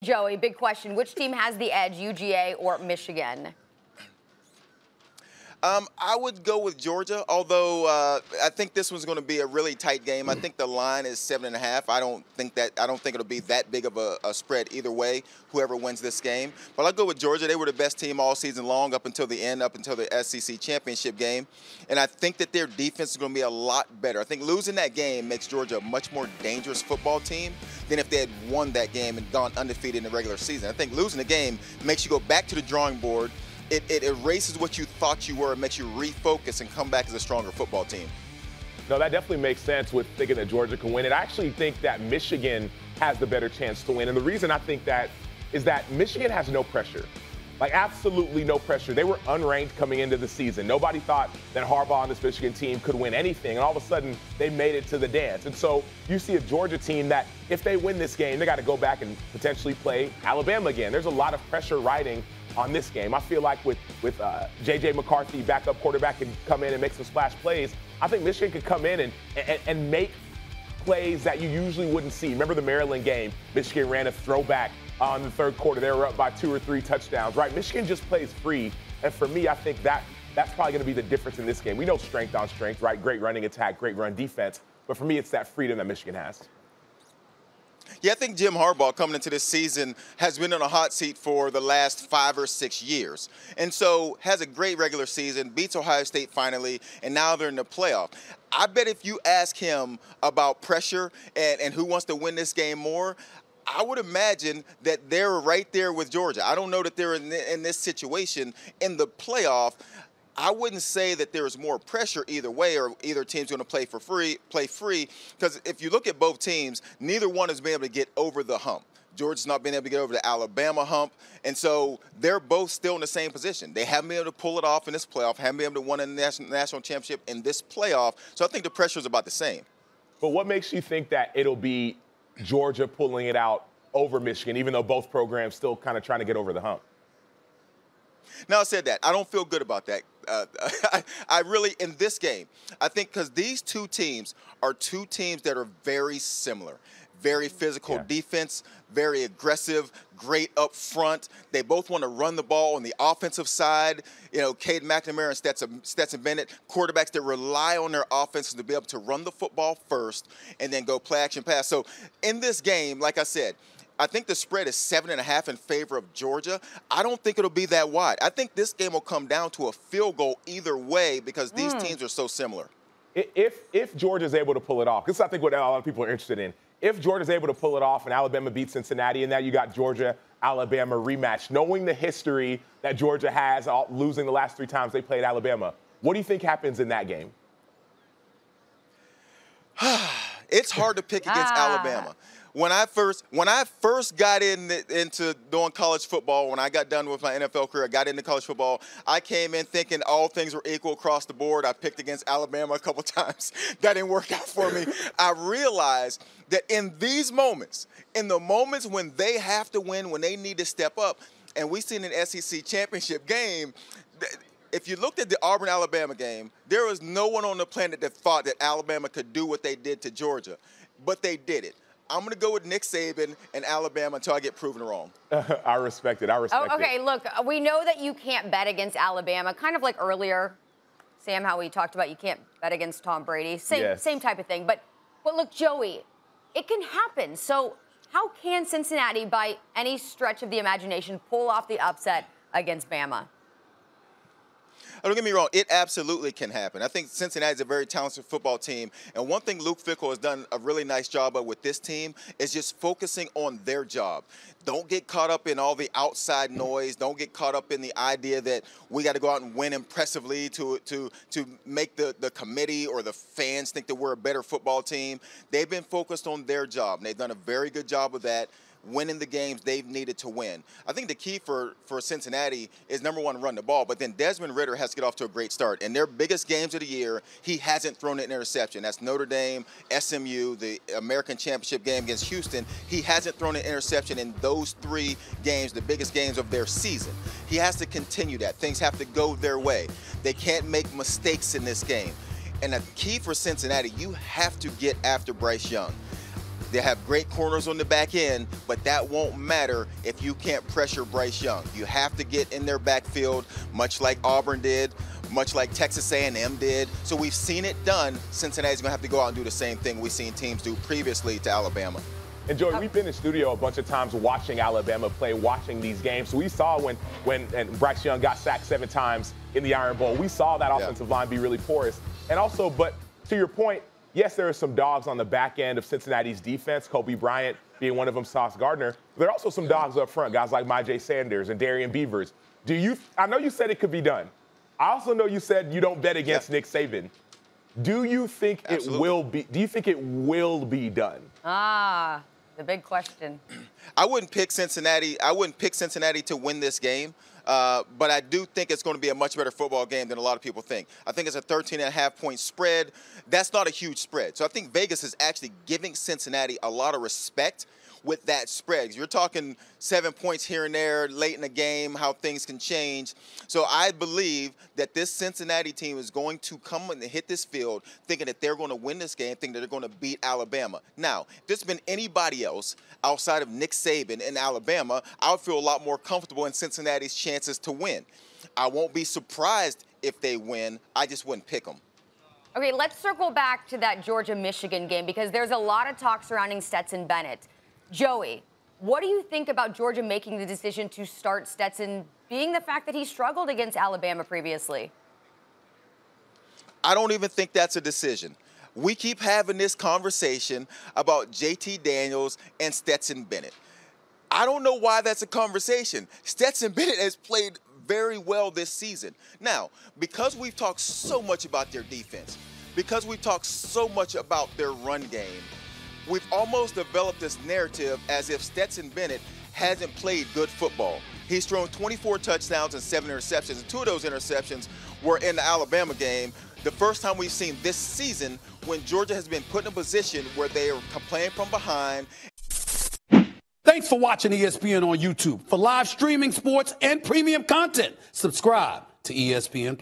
Joey, big question. Which team has the edge, UGA or Michigan? I would go with Georgia, although I think this one's going to be a really tight game. I think the line is 7.5. I don't think it'll be that big of a spread either way, whoever wins this game. But I'll go with Georgia. They were the best team all season long up until the end, up until the SEC championship game. And I think that their defense is going to be a lot better. I think losing that game makes Georgia a much more dangerous football team than if they had won that game and gone undefeated in the regular season. I think losing the game makes you go back to the drawing board. It erases what you thought you were and makes you refocus and come back as a stronger football team. No, that definitely makes sense with thinking that Georgia can win it. I actually think that Michigan has the better chance to win. And the reason I think that is that Michigan has no pressure. Like, absolutely no pressure. They were unranked coming into the season. Nobody thought that Harbaugh and this Michigan team could win anything. And all of a sudden, they made it to the dance. And so you see a Georgia team that if they win this game, they got to go back and potentially play Alabama again. There's a lot of pressure riding on this game. I feel like with J.J. McCarthy, backup quarterback, can come in and make some splash plays. I think Michigan could come in and make plays that you usually wouldn't see. Remember the Maryland game? Michigan ran a throwback in the third quarter. They were up by 2 or 3 touchdowns, right? Michigan just plays free. And for me, I think that's probably going to be the difference in this game. We know strength on strength, right? Great running attack, great run defense. But for me, it's that freedom that Michigan has. Yeah, I think Jim Harbaugh coming into this season has been on a hot seat for the last 5 or 6 years. And so has a great regular season, beats Ohio State finally, and now they're in the playoff. I bet if you ask him about pressure and who wants to win this game more, I would imagine that they're right there with Georgia. I don't know that they're in this situation in the playoff. I wouldn't say that there is more pressure either way or either team's going to play free, because if you look at both teams, neither one has been able to get over the hump. Georgia's not been able to get over the Alabama hump, and so they're both still in the same position. They haven't been able to pull it off in this playoff, haven't been able to win a national championship in this playoff, so I think the pressure is about the same. But what makes you think that it'll be Georgia pulling it out over Michigan, even though both programs still kind of trying to get over the hump? Now, I said that. I don't feel good about that. I really, in this game, I think because these two teams are two teams that are very similar. Very physical defense, very aggressive, great up front. They both want to run the ball on the offensive side. You know, Cade McNamara and Stetson Bennett, quarterbacks that rely on their offenses to be able to run the football first and then go play action pass. So in this game, like I said, I think the spread is 7.5 in favor of Georgia. I don't think it'll be that wide. I think this game will come down to a field goal either way because these teams are so similar. If Georgia's able to pull it off, this is I think what a lot of people are interested in. If Georgia's able to pull it off and Alabama beats Cincinnati, and now you got Georgia-Alabama rematch, knowing the history that Georgia has, losing the last 3 times they played Alabama, what do you think happens in that game? It's hard to pick against Alabama. When I first got into doing college football, when I got done with my NFL career, I got into college football, I came in thinking all things were equal across the board. I picked against Alabama a couple times. That didn't work out for me. I realized that in these moments, in the moments when they have to win, when they need to step up, and we seen an SEC championship game, if you looked at the Auburn-Alabama game, there was no one on the planet that thought that Alabama could do what they did to Georgia, but they did it. I'm going to go with Nick Saban and Alabama until I get proven wrong. I respect it. I respect it. Okay, look, we know that you can't bet against Alabama, kind of like earlier, Sam, how we talked about you can't bet against Tom Brady. Same type of thing. But look, Joey, it can happen. So how can Cincinnati, by any stretch of the imagination, pull off the upset against Bama? Don't get me wrong, it absolutely can happen. I think Cincinnati is a very talented football team, and one thing Luke Fickell has done a really nice job of with this team is just focusing on their job. Don't get caught up in all the outside noise. Don't get caught up in the idea that we got to go out and win impressively to make the committee or the fans think that we're a better football team. They've been focused on their job, and they've done a very good job of that, winning the games they've needed to win. I think the key for Cincinnati is, number one, run the ball, but then Desmond Ridder has to get off to a great start. In their biggest games of the year, he hasn't thrown an interception. That's Notre Dame, SMU, the American Championship game against Houston. He hasn't thrown an interception in those 3 games, the biggest games of their season. He has to continue that. Things have to go their way. They can't make mistakes in this game. And the key for Cincinnati, you have to get after Bryce Young. They have great corners on the back end, but that won't matter if you can't pressure Bryce Young. You have to get in their backfield, much like Auburn did, much like Texas A&M did. So we've seen it done. Cincinnati's going to have to go out and do the same thing we've seen teams do previously to Alabama. And Joey, we've been in studio a bunch of times watching Alabama play, watching these games. So we saw when Bryce Young got sacked 7 times in the Iron Bowl. We saw that offensive line be really porous. And also, but to your point, yes, there are some dogs on the back end of Cincinnati's defense, Kobe Bryant being one of them, Sauce Gardner. There are also some dogs up front, guys like Myjai Sanders and Darian Beavers. I know you said it could be done. I also know you said you don't bet against Nick Saban. Do you think it will be? Do you think it will be done? The big question. I wouldn't pick Cincinnati. I wouldn't pick Cincinnati to win this game, but I do think it's going to be a much better football game than a lot of people think. I think it's a 13.5-point spread. That's not a huge spread. So I think Vegas is actually giving Cincinnati a lot of respect with that spread. You're talking 7 points here and there late in the game, how things can change. So I believe that this Cincinnati team is going to come and hit this field thinking that they're going to win this game, thinking that they're going to beat Alabama. Now, if this has been anybody else outside of Nick Saban in Alabama, I would feel a lot more comfortable in Cincinnati's chances to win. I won't be surprised if they win. I just wouldn't pick them. Okay, let's circle back to that Georgia-Michigan game because there's a lot of talk surrounding Stetson Bennett. Joey, what do you think about Georgia making the decision to start Stetson, being the fact that he struggled against Alabama previously? I don't even think that's a decision. We keep having this conversation about JT Daniels and Stetson Bennett. I don't know why that's a conversation. Stetson Bennett has played very well this season. Now, because we've talked so much about their defense, because we've talked so much about their run game, we've almost developed this narrative as if Stetson Bennett hasn't played good football. He's thrown 24 touchdowns and 7 interceptions, and 2 of those interceptions were in the Alabama game. The first time we've seen this season when Georgia has been put in a position where they are playing from behind. Thanks for watching ESPN on YouTube. For live streaming, sports, and premium content, subscribe to ESPN+.